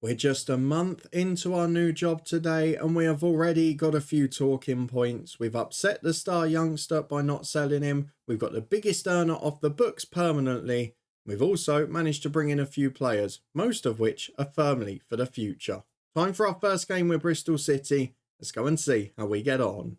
We're just a month into our new job today, and we have already got a few talking points. We've upset the star youngster by not selling him. We've got the biggest earner off the books permanently. We've also managed to bring in a few players, most of which are firmly for the future. Time for our first game with Bristol City. Let's go and see how we get on.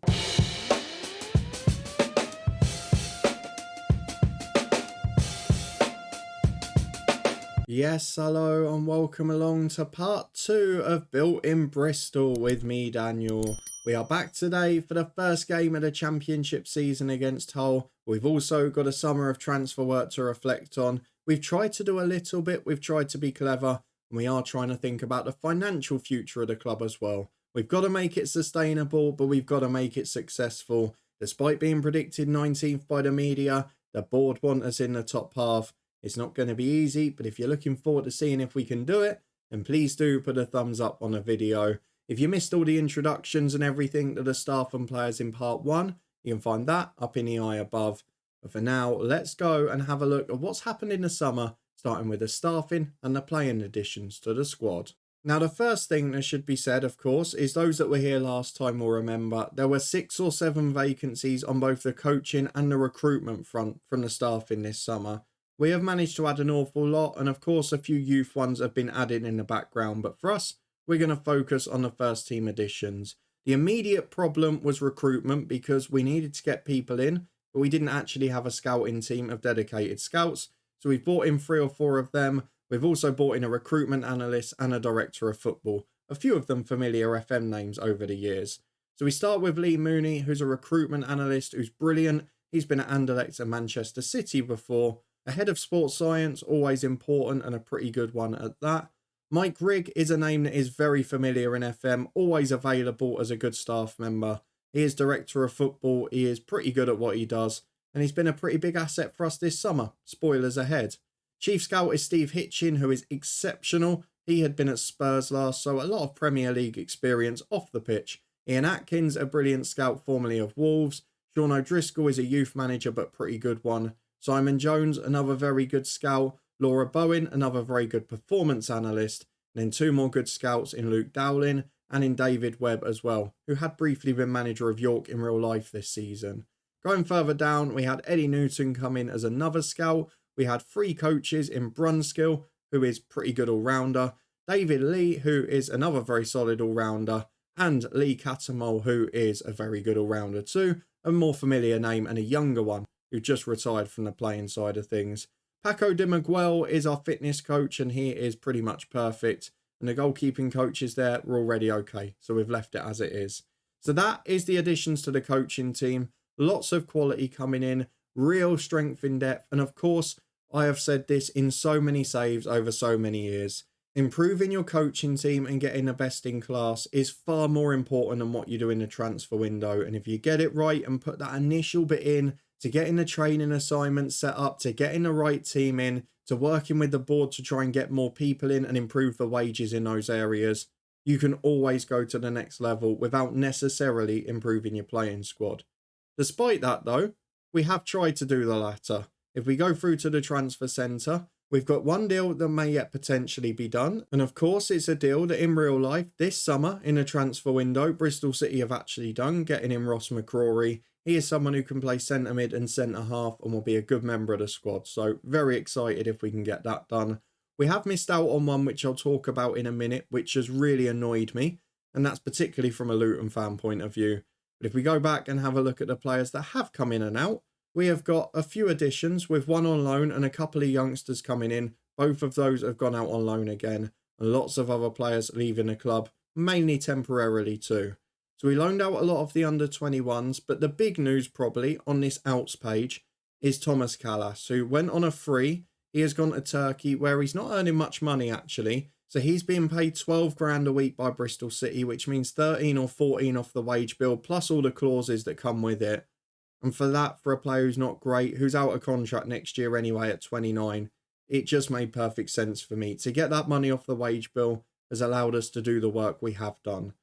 Yes, hello and welcome along to part 2 of Built in Bristol with me, Daniel. We are back today for the first game of the championship season against Hull. We've also got a summer of transfer work to reflect on. We've tried to do a little bit, we've tried to be clever, and we are trying to think about the financial future of the club as well. We've got to make it sustainable, but we've got to make it successful. Despite being predicted 19th by the media, the board want us in the top half. It's not going to be easy, but if you're looking forward to seeing if we can do it, then please do put a thumbs up on the video. If you missed all the introductions and everything to the staff and players in part 1, you can find that up in the eye above. But for now, let's go and have a look at what's happened in the summer, starting with the staffing and the playing additions to the squad. Now, the first thing that should be said, of course, is those that were here last time will remember there were 6 or 7 vacancies on both the coaching and the recruitment front from the staffing this summer. We have managed to add an awful lot, and of course a few youth ones have been added in the background, but for us, we're going to focus on the first team additions. The immediate problem was recruitment because we needed to get people in, but we didn't actually have a scouting team of dedicated scouts, so we've brought in 3 or 4 of them. We've also brought in a recruitment analyst and a director of football, a few of them familiar FM names over the years. So we start with Lee Mooney, who's a recruitment analyst who's brilliant. He's been at Anderlecht and Manchester City before. A head of sports science, always important and a pretty good one at that. Mike Rigg is a name that is very familiar in FM, always available as a good staff member. He is director of football, he is pretty good at what he does, and he's been a pretty big asset for us this summer. Spoilers ahead. Chief scout is Steve Hitchin, who is exceptional. He had been at Spurs last, so a lot of Premier League experience off the pitch. Ian Atkins, a brilliant scout formerly of Wolves. Sean O'Driscoll is a youth manager but pretty good one. Simon Jones, another very good scout. Laura Bowen, another very good performance analyst. And then 2 more good scouts in Luke Dowling and in David Webb as well, who had briefly been manager of York in real life this season. Going further down, we had Eddie Newton come in as another scout. We had 3 coaches in Brunskill, who is pretty good all-rounder. David Lee, who is another very solid all-rounder. And Lee Catamol, who is a very good all-rounder too. A more familiar name and a younger one, who just retired from the playing side of things. Paco de Miguel is our fitness coach, and he is pretty much perfect. And the goalkeeping coaches there were already okay, so we've left it as it is. So that is the additions to the coaching team. Lots of quality coming in, real strength in depth, and of course, I have said this in so many saves over so many years. Improving your coaching team and getting the best in class is far more important than what you do in the transfer window. And if you get it right and put that initial bit in, to getting the training assignments set up, to getting the right team in, to working with the board to try and get more people in and improve the wages in those areas, you can always go to the next level without necessarily improving your playing squad. Despite that though, we have tried to do the latter. If we go through to the transfer centre, we've got 1 deal that may yet potentially be done. And of course, it's a deal that in real life, this summer in a transfer window, Bristol City have actually done, getting in Ross McCrory. He is someone who can play centre mid and centre half and will be a good member of the squad. So very excited if we can get that done. We have missed out on one which I'll talk about in a minute, which has really annoyed me. And that's particularly from a Luton fan point of view. But if we go back and have a look at the players that have come in and out, we have got a few additions with 1 on loan and a couple of youngsters coming in. Both of those have gone out on loan again. And lots of other players leaving the club, mainly temporarily too. So we loaned out a lot of the under-21s, but the big news probably on this outs page is Thomas Callas, who went on a free. He has gone to Turkey, where he's not earning much money actually. So he's being paid 12 grand a week by Bristol City, which means 13 or 14 off the wage bill, plus all the clauses that come with it. And for that, for a player who's not great, who's out of contract next year anyway at 29, it just made perfect sense for me. To get that money off the wage bill has allowed us to do the work we have done.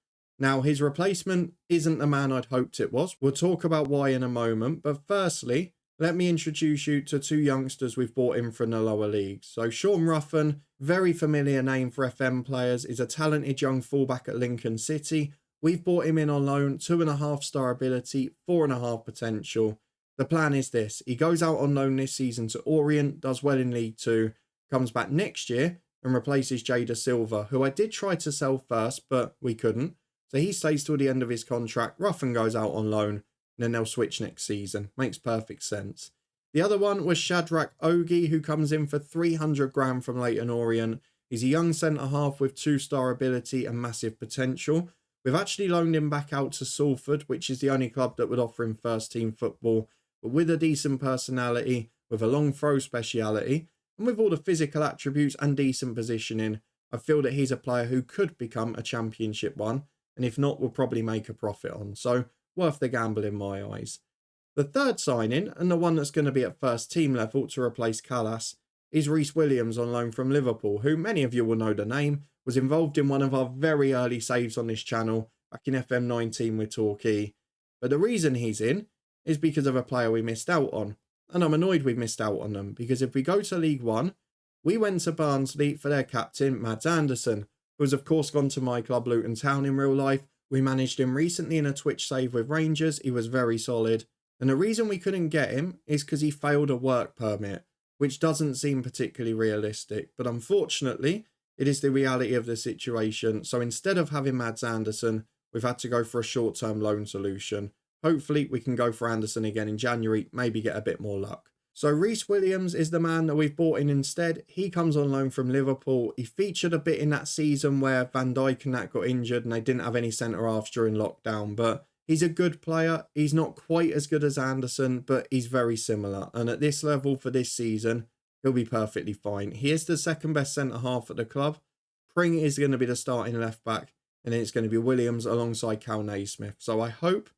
Now, his replacement isn't the man I'd hoped it was. We'll talk about why in a moment. But firstly, let me introduce you to two youngsters we've brought in from the lower leagues. So Sean Ruffin, very familiar name for FM players, is a talented young fullback at Lincoln City. We've brought him in on loan, 2.5 star ability, 4.5 potential. The plan is this: he goes out on loan this season to Orient, does well in League 2, comes back next year and replaces Jada Silva, who I did try to sell first, but we couldn't. So he stays till the end of his contract. Ruffin goes out on loan, and then they'll switch next season. Makes perfect sense. The other one was Shadrach Ogie, who comes in for 300 grand from Leyton Orient. He's a young centre-half with 2-star ability and massive potential. We've actually loaned him back out to Salford, which is the only club that would offer him first-team football, but with a decent personality, with a long throw speciality, and with all the physical attributes and decent positioning, I feel that he's a player who could become a championship one, and if not, will probably make a profit on. So, worth the gamble in my eyes. The third signing, and the one that's going to be at first team level to replace Callas, is Reece Williams on loan from Liverpool, who many of you will know the name, was involved in one of our very early saves on this channel back in FM19 with Torquay. But the reason he's in is because of a player we missed out on. And I'm annoyed we missed out on them, because if we go to League 1, we went to Barnsley for their captain, Mads Andersen, who has of course gone to my club Luton Town in real life. We managed him recently in a Twitch save with Rangers. He was very solid. And the reason we couldn't get him is because he failed a work permit, which doesn't seem particularly realistic. But unfortunately, it is the reality of the situation. So instead of having Mads Andersen, we've had to go for a short-term loan solution. Hopefully, we can go for Andersen again in January, maybe get a bit more luck. So Reece Williams is the man that we've brought in instead. He comes on loan from Liverpool. He featured a bit in that season where Van Dijk and that got injured and they didn't have any centre-halves during lockdown. But he's a good player. He's not quite as good as Andersen, but he's very similar. And at this level for this season, he'll be perfectly fine. He is the second best centre-half at the club. Pring is going to be the starting left-back. And then it's going to be Williams alongside Cal Naismith. So I hope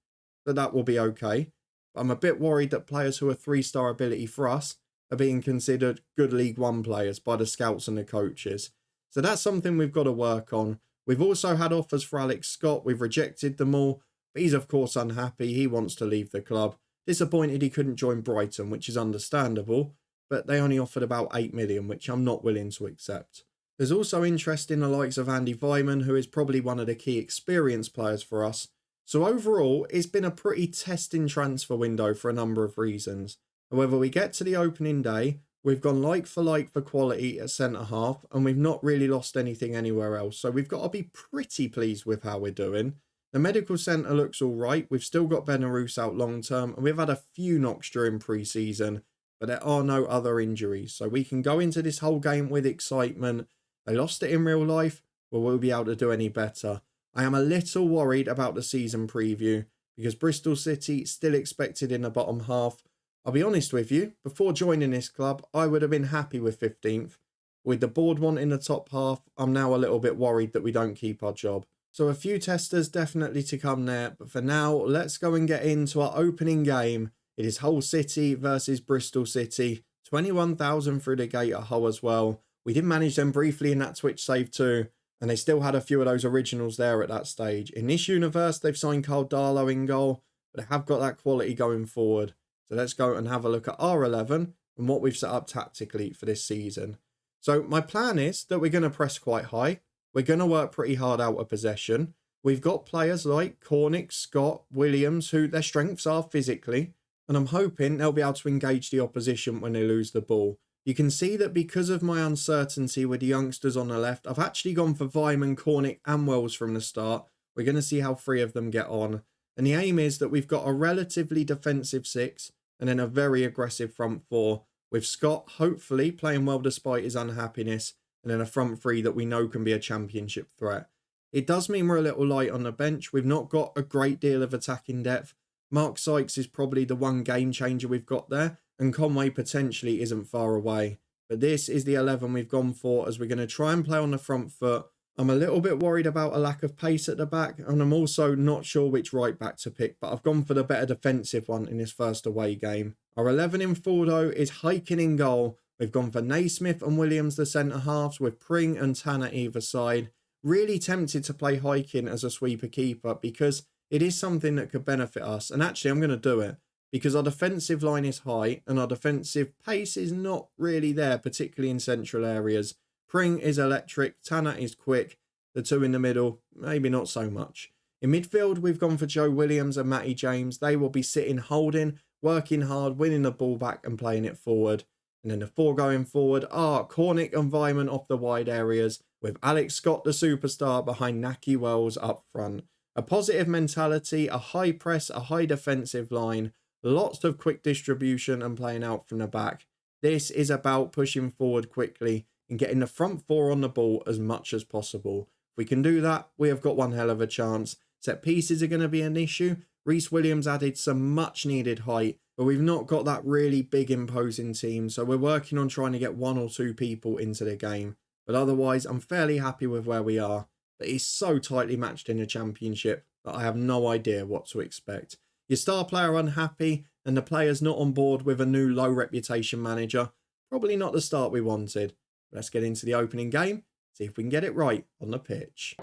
that will be okay. But I'm a bit worried that players who are 3-star ability for us are being considered good League 1 players by the scouts and the coaches. So that's something we've got to work on. We've also had offers for Alex Scott. We've rejected them all. But he's of course unhappy. He wants to leave the club. Disappointed he couldn't join Brighton, which is understandable. But they only offered about 8 million, which I'm not willing to accept. There's also interest in the likes of Andy Vyman, who is probably one of the key experienced players for us. So overall, it's been a pretty testing transfer window for a number of reasons. However, we get to the opening day, we've gone like for quality at centre-half, and we've not really lost anything anywhere else. So we've got to be pretty pleased with how we're doing. The medical centre looks all right. We've still got Benarous out long-term, and we've had a few knocks during pre-season, but there are no other injuries. So we can go into this whole game with excitement. They lost it in real life, but we'll be able to do any better. I am a little worried about the season preview because Bristol City still expected in the bottom half. I'll be honest with you, before joining this club, I would have been happy with 15th. With the board wanting the top half, I'm now a little bit worried that we don't keep our job. So a few testers definitely to come there, but for now, let's go and get into our opening game. It is Hull City versus Bristol City. 21,000 through the gate at Hull as well. We did manage them briefly in that Twitch save too. And they still had a few of those originals there at that stage. In this universe, they've signed Carl Darlow in goal, but they have got that quality going forward. So let's go and have a look at our 11 and what we've set up tactically for this season. So my plan is that we're going to press quite high. We're going to work pretty hard out of possession. We've got players like Cornick, Scott, Williams, who their strengths are physically. And I'm hoping they'll be able to engage the opposition when they lose the ball. You can see that because of my uncertainty with the youngsters on the left, I've actually gone for Vyman, Cornick and Wells from the start. We're going to see how 3 of them get on. And the aim is that we've got a relatively defensive 6 and then a very aggressive front 4, with Scott hopefully playing well despite his unhappiness, and then a front 3 that we know can be a championship threat. It does mean we're a little light on the bench. We've not got a great deal of attacking depth. Mark Sykes is probably the one game changer we've got there. And Conway potentially isn't far away. But this is the 11 we've gone for as we're going to try and play on the front foot. I'm a little bit worried about a lack of pace at the back. And I'm also not sure which right back to pick. But I've gone for the better defensive one in this first away game. Our 11 in full though is Hiking in goal. We've gone for Naismith and Williams the centre halves with Pring and Tanner either side. Really tempted to play Hiking as a sweeper keeper because it is something that could benefit us. And actually I'm going to do it. because our defensive line is high and our defensive pace is not really there, particularly in central areas. Pring is electric, Tanner is quick, the two in the middle, maybe not so much. In midfield, we've gone for Joe Williams and Matty James. They will be sitting holding, working hard, winning the ball back and playing it forward. And then the four going forward are Cornick and Vyman off the wide areas, with Alex Scott, the superstar, behind Naki Wells up front. A positive mentality, a high press, a high defensive line, lots of quick distribution and playing out from the back. This is about pushing forward quickly and getting the front four on the ball as much as possible. If we can do that, we have got one hell of a chance. Set pieces are going to be an issue. Rhys Williams added some much needed height, but we've not got that really big imposing team, so we're working on trying to get one or two people into the game. But otherwise, I'm fairly happy with where we are. But it's so tightly matched in the championship that I have no idea what to expect. Your star player unhappy and the players not on board with a new low reputation manager. Probably not the start we wanted. Let's get into the opening game, see if we can get it right on the pitch.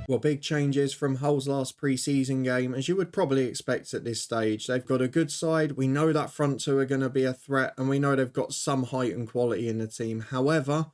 Well, big changes from Hull's last pre-season game, as you would probably expect at this stage. They've got a good side. We know that front two are going to be a threat, and we know they've got some height and quality in the team. However,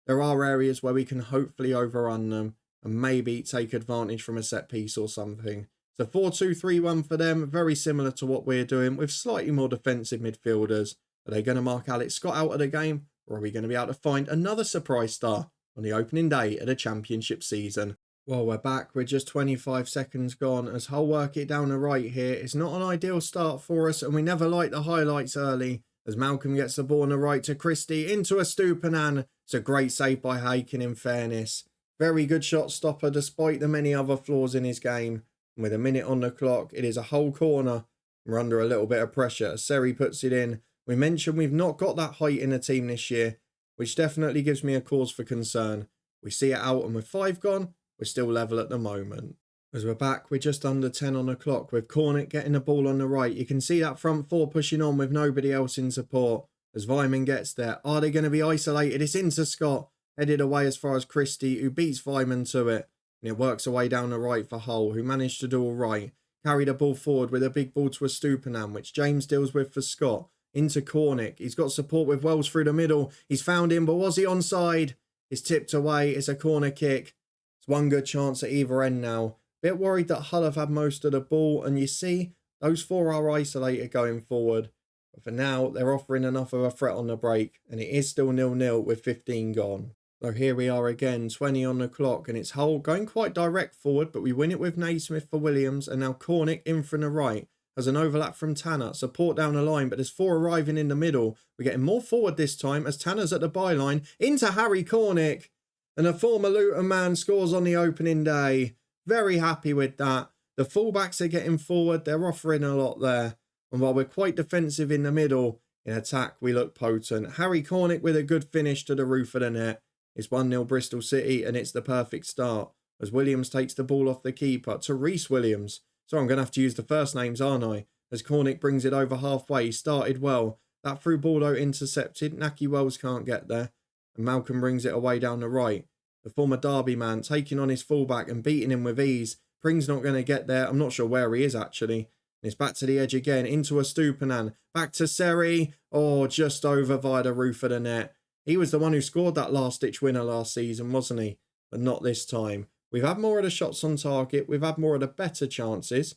there are areas where we can hopefully overrun them and maybe take advantage from a set piece or something. So 4-2-3-1 for them, very similar to what we're doing, with slightly more defensive midfielders. Are they going to mark Alex Scott out of the game, or are we going to be able to find another surprise star on the opening day of the championship season? Well, we're back. We're just 25 seconds gone as Hull work it down the right here. It's not an ideal start for us, and we never like the highlights early as Malcolm gets the ball on the right to Christie into a Stupinan. It's a great save by Haken in fairness. Very good shot stopper despite the many other flaws in his game. And with a minute on the clock, it is a Hull corner. We're under a little bit of pressure as Seri puts it in. We mentioned we've not got that height in the team this year, which definitely gives me a cause for concern. We see it out, and with 5 gone, we're still level at the moment. As we're back, we're just under 10 on the clock with Cornick getting the ball on the right. You can see that front four pushing on with nobody else in support. As Vyman gets there, are they going to be isolated? It's into Scott, headed away as far as Christie, who beats Vyman to it. And it works away down the right for Hull, who managed to do all right. Carry the ball forward with a big ball to a Stupinan, which James deals with for Scott. Into Cornick. He's got support with Wells through the middle. He's found him, but was he onside? It's tipped away. It's a corner kick. It's one good chance at either end now. Bit worried that Hull have had most of the ball, and you see, those four are isolated going forward. But for now, they're offering enough of a threat on the break, and it is still 0-0 with 15 gone. So here we are again, 20 on the clock, and it's Hull going quite direct forward, but we win it with Naismith for Williams, and now Cornick in from the right. Has an overlap from Tanner, support down the line, but there's 4 arriving in the middle. We're getting more forward this time as Tanner's at the byline, into Harry Cornick. And a former Luton man scores on the opening day. Very happy with that. The fullbacks are getting forward, they're offering a lot there. And while we're quite defensive in the middle, in attack we look potent. Harry Cornick with a good finish to the roof of the net. It's 1-0 Bristol City, and it's the perfect start. As Williams takes the ball off the keeper to Rhys Williams. So I'm going to have to use the first names, aren't I? As Cornick brings it over halfway, he started well. That through ball though intercepted. Naki Wells can't get there. And Malcolm brings it away down the right. The former Derby man taking on his fullback and beating him with ease. Pring's not going to get there. I'm not sure where he is actually. And it's back to the edge again, into a Stupinan. Back to Seri. Oh, just over via the roof of the net. He was the one who scored that last-ditch winner last season, wasn't he? But not this time. We've had more of the shots on target. We've had more of the better chances.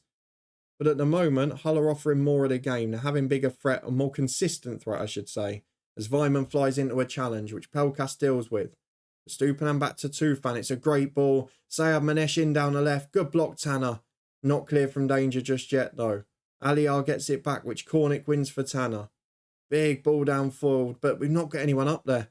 But at the moment, Hull are offering more of the game. They're having bigger threat, a more consistent threat, I should say. As Vyman flies into a challenge, which Pelkas deals with. Stupinan back to Tufan. It's a great ball. Sayab Manesh in down the left. Good block, Tanner. Not clear from danger just yet, though. Aliar gets it back, which Cornick wins for Tanner. Big ball down forward, but we've not got anyone up there.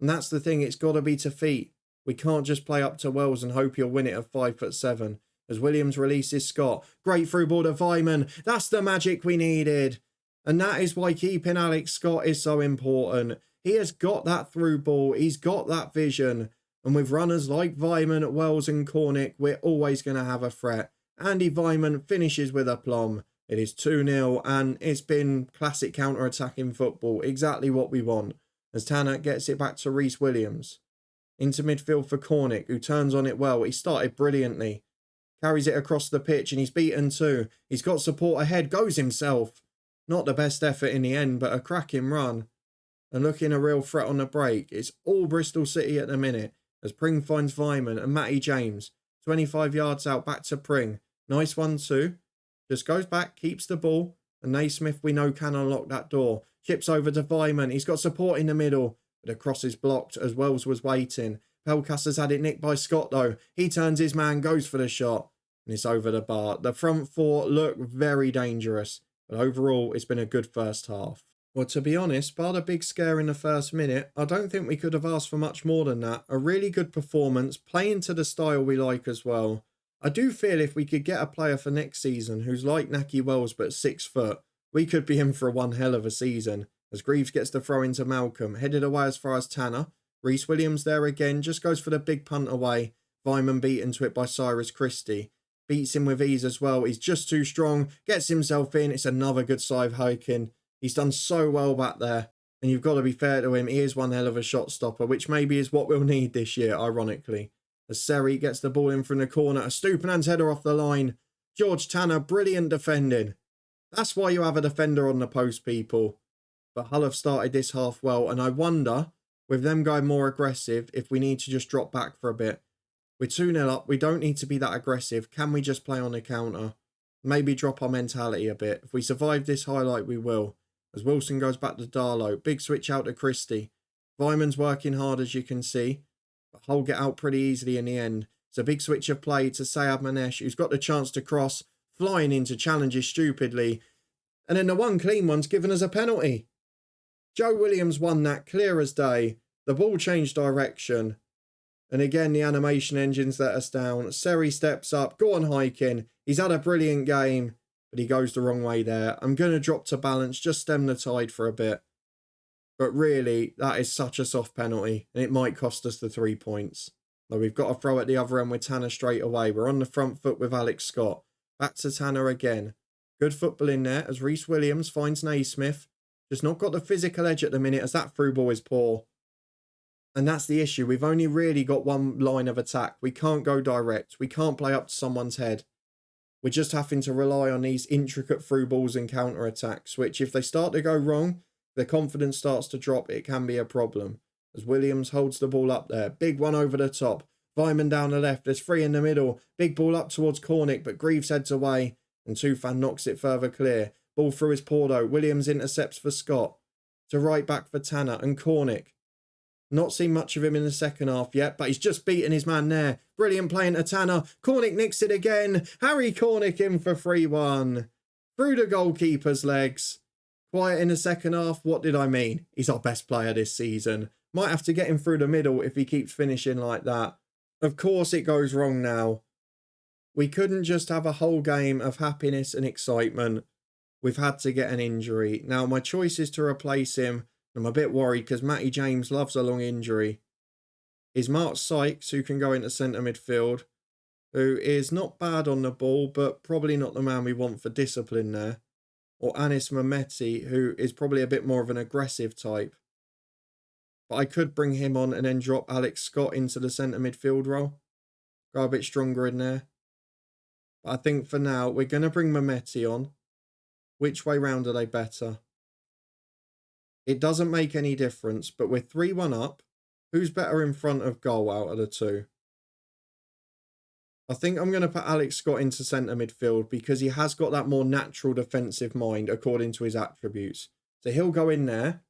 And that's the thing, it's got to be to feet. We can't just play up to Wells and hope he'll win it at 5'7". As Williams releases Scott. Great through ball to Vyman. That's the magic we needed. And that is why keeping Alex Scott is so important. He has got that through ball. He's got that vision. And with runners like Vyman, Wells and Cornick, we're always going to have a threat. Andy Vyman finishes with aplomb. It is 2-0 and it's been classic counter-attacking football. Exactly what we want. As Tanner gets it back to Rhys Williams. Into midfield for Cornick, who turns on it well. He started brilliantly. Carries it across the pitch and he's beaten too. He's got support ahead, goes himself. Not the best effort in the end, but a cracking run. And looking a real threat on the break. It's all Bristol City at the minute as Pring finds Vyman and Matty James. 25 yards out, back to Pring. Nice 1-2. Just goes back, keeps the ball. And Naismith, we know, can unlock that door. Chips over to Vyman. He's got support in the middle. But the cross is blocked as Wells was waiting. Pelkas had it nicked by Scott though. He turns his man, goes for the shot. And it's over the bar. The front four look very dangerous. But overall, it's been a good first half. Well, to be honest, bar the big scare in the first minute, I don't think we could have asked for much more than that. A really good performance, playing to the style we like as well. I do feel if we could get a player for next season who's like Nahki Wells but 6 foot, we could be in for one hell of a season. As Greaves gets the throw into Malcolm, headed away as far as Tanner. Rhys Williams there again, just goes for the big punt away. Vyman beaten to it by Cyrus Christie. Beats him with ease as well. He's just too strong. Gets himself in. It's another good side hiking. He's done so well back there. And you've got to be fair to him. He is one hell of a shot stopper, which maybe is what we'll need this year, ironically. As Seri gets the ball in from the corner. A Stupinan header off the line. George Tanner, brilliant defending. That's why you have a defender on the post, people. But Hull have started this half well. And I wonder, with them going more aggressive, if we need to just drop back for a bit. We're 2-0 up. We don't need to be that aggressive. Can we just play on the counter? Maybe drop our mentality a bit. If we survive this highlight, we will. As Wilson goes back to Darlow. Big switch out to Christie. Vyman's working hard, as you can see. But Hull get out pretty easily in the end. It's a big switch of play to Sayab Manesh, who's got the chance to cross. Flying into challenges stupidly. And then the one clean one's given us a penalty. Joe Williams won that clear as day. The ball changed direction. And again, the animation engines let us down. Seri steps up. Go on hiking. He's had a brilliant game. But he goes the wrong way there. I'm going to drop to balance. Just stem the tide for a bit. But really, that is such a soft penalty. And it might cost us the 3 points. Though we've got a throw at the other end with Tanner straight away. We're on the front foot with Alex Scott. Back to Tanner again. Good football in there as Rhys Williams finds Naismith. Just not got the physical edge at the minute as that through ball is poor. And that's the issue. We've only really got one line of attack. We can't go direct. We can't play up to someone's head. We're just having to rely on these intricate through balls and counter attacks, which if they start to go wrong, their confidence starts to drop. It can be a problem. As Williams holds the ball up there. Big one over the top. Vyman down the left. There's 3 in the middle. Big ball up towards Cornick, but Greaves heads away. And Tufan knocks it further clear. Ball through his Porto. Williams intercepts for Scott. To right back for Tanner and Cornick. Not seen much of him in the second half yet, but he's just beaten his man there. Brilliant playing to Tanner. Cornick nicks it again. Harry Cornick in for 3-1. Through the goalkeeper's legs. Quiet in the second half. What did I mean? He's our best player this season. Might have to get him through the middle if he keeps finishing like that. Of course it goes wrong now. We couldn't just have a whole game of happiness and excitement. We've had to get an injury. Now my choice is to replace him. I'm a bit worried because Matty James loves a long injury. Is Mark Sykes, who can go into centre midfield, who is not bad on the ball, but probably not the man we want for discipline there. Or Anis Mehmeti, who is probably a bit more of an aggressive type. But I could bring him on and then drop Alex Scott into the centre midfield role. Go a bit stronger in there. But I think for now, we're going to bring Mehmeti on. Which way round are they better? It doesn't make any difference, but we're 3-1 up. Who's better in front of goal out of the two? I think I'm going to put Alex Scott into centre midfield because he has got that more natural defensive mind according to his attributes. So he'll go in there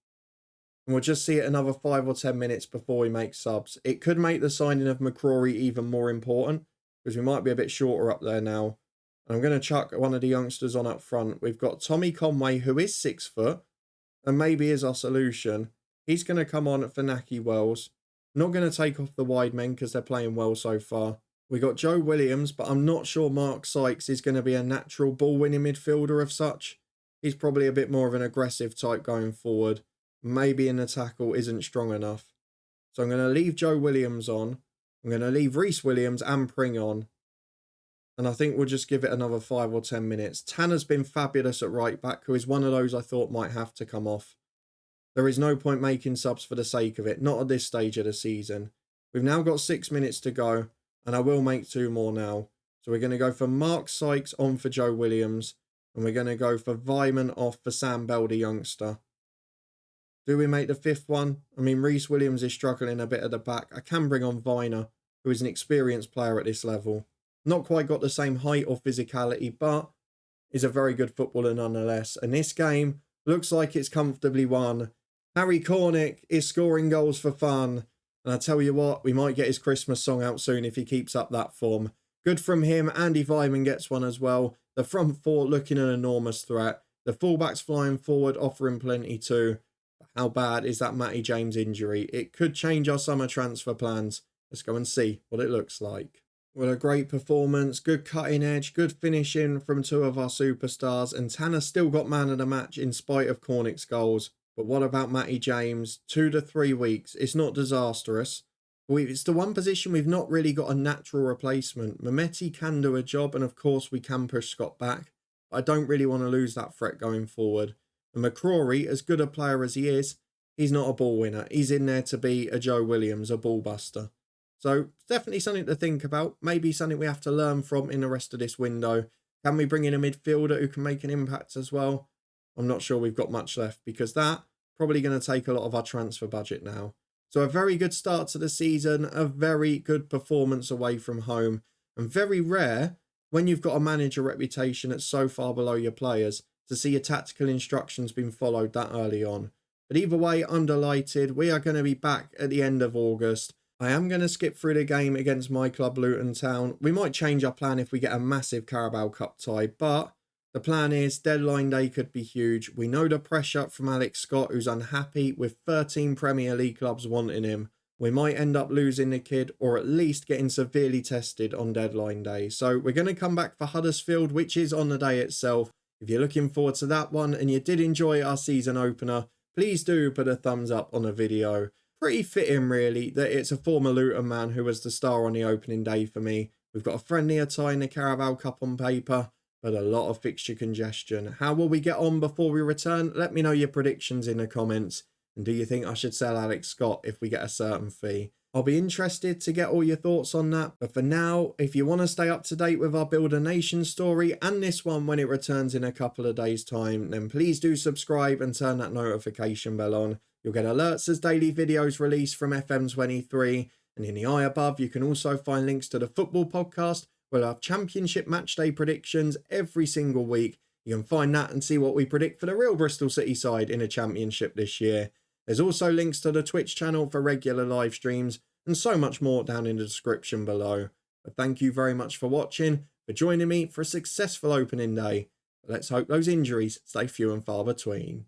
and we'll just see it another 5 or 10 minutes before we make subs. It could make the signing of McCrory even more important because we might be a bit shorter up there now. And I'm going to chuck one of the youngsters on up front. We've got Tommy Conway, who is 6 foot. And maybe is our solution. He's going to come on for Nahki Wells. Not going to take off the wide men because they're playing well so far. We got Joe Williams, but I'm not sure Mark Sykes is going to be a natural ball-winning midfielder of such. He's probably a bit more of an aggressive type going forward. Maybe in the tackle isn't strong enough. So I'm going to leave Joe Williams on. I'm going to leave Rhys Williams and Pring on. And I think we'll just give it another 5 or 10 minutes. Tanner's been fabulous at right back, who is one of those I thought might have to come off. There is no point making subs for the sake of it, not at this stage of the season. We've now got 6 minutes to go, and I will make 2 more now. So we're going to go for Mark Sykes on for Joe Williams. And we're going to go for Vyman off for Sam Bell, the youngster. Do we make the 5th one? I mean, Reece Williams is struggling a bit at the back. I can bring on Viner, who is an experienced player at this level. Not quite got the same height or physicality, but is a very good footballer nonetheless. And this game looks like it's comfortably won. Harry Cornick is scoring goals for fun. And I tell you what, we might get his Christmas song out soon if he keeps up that form. Good from him. Andy Vyman gets one as well. The front four looking an enormous threat. The fullbacks flying forward, offering plenty too. How bad is that Matty James injury? It could change our summer transfer plans. Let's go and see what it looks like. Well, a great performance, good cutting edge, good finishing from 2 of our superstars, and Tanner still got man of the match in spite of Cornick's goals. But what about Matty James? 2 to 3 weeks. It's not disastrous. It's the one position we've not really got a natural replacement. Mehmeti can do a job, and of course we can push Scott back. But I don't really want to lose that threat going forward. And McCrory, as good a player as he is, he's not a ball winner. He's in there to be a Joe Williams, a ball buster. So definitely something to think about. Maybe something we have to learn from in the rest of this window. Can we bring in a midfielder who can make an impact as well? I'm not sure we've got much left because that probably going to take a lot of our transfer budget now. So a very good start to the season, a very good performance away from home, and very rare when you've got a manager reputation that's so far below your players to see your tactical instructions being followed that early on. But either way, I'm delighted. We are going to be back at the end of August. I am going to skip through the game against my club, Luton Town. We might change our plan if we get a massive Carabao Cup tie, but the plan is deadline day could be huge. We know the pressure from Alex Scott, who's unhappy with 13 Premier League clubs wanting him. We might end up losing the kid or at least getting severely tested on deadline day. So we're going to come back for Huddersfield, which is on the day itself. If you're looking forward to that one and you did enjoy our season opener, please do put a thumbs up on the video. Pretty fitting really that it's a former Luton man who was the star on the opening day for me. We've got a friendlier tie in the Carabao Cup on paper, but a lot of fixture congestion. How will we get on before we return? Let me know your predictions in the comments. And do you think I should sell Alex Scott if we get a certain fee? I'll be interested to get all your thoughts on that. But for now, if you want to stay up to date with our Build a Nation story and this one when it returns in a couple of days' time, then please do subscribe and turn that notification bell on. You'll get alerts as daily videos released from FM23. And in the eye above, you can also find links to the football podcast. We'll have championship matchday predictions every single week. You can find that and see what we predict for the real Bristol City side in a championship this year. There's also links to the Twitch channel for regular live streams and so much more down in the description below. But thank you very much for watching, for joining me for a successful opening day. Let's hope those injuries stay few and far between.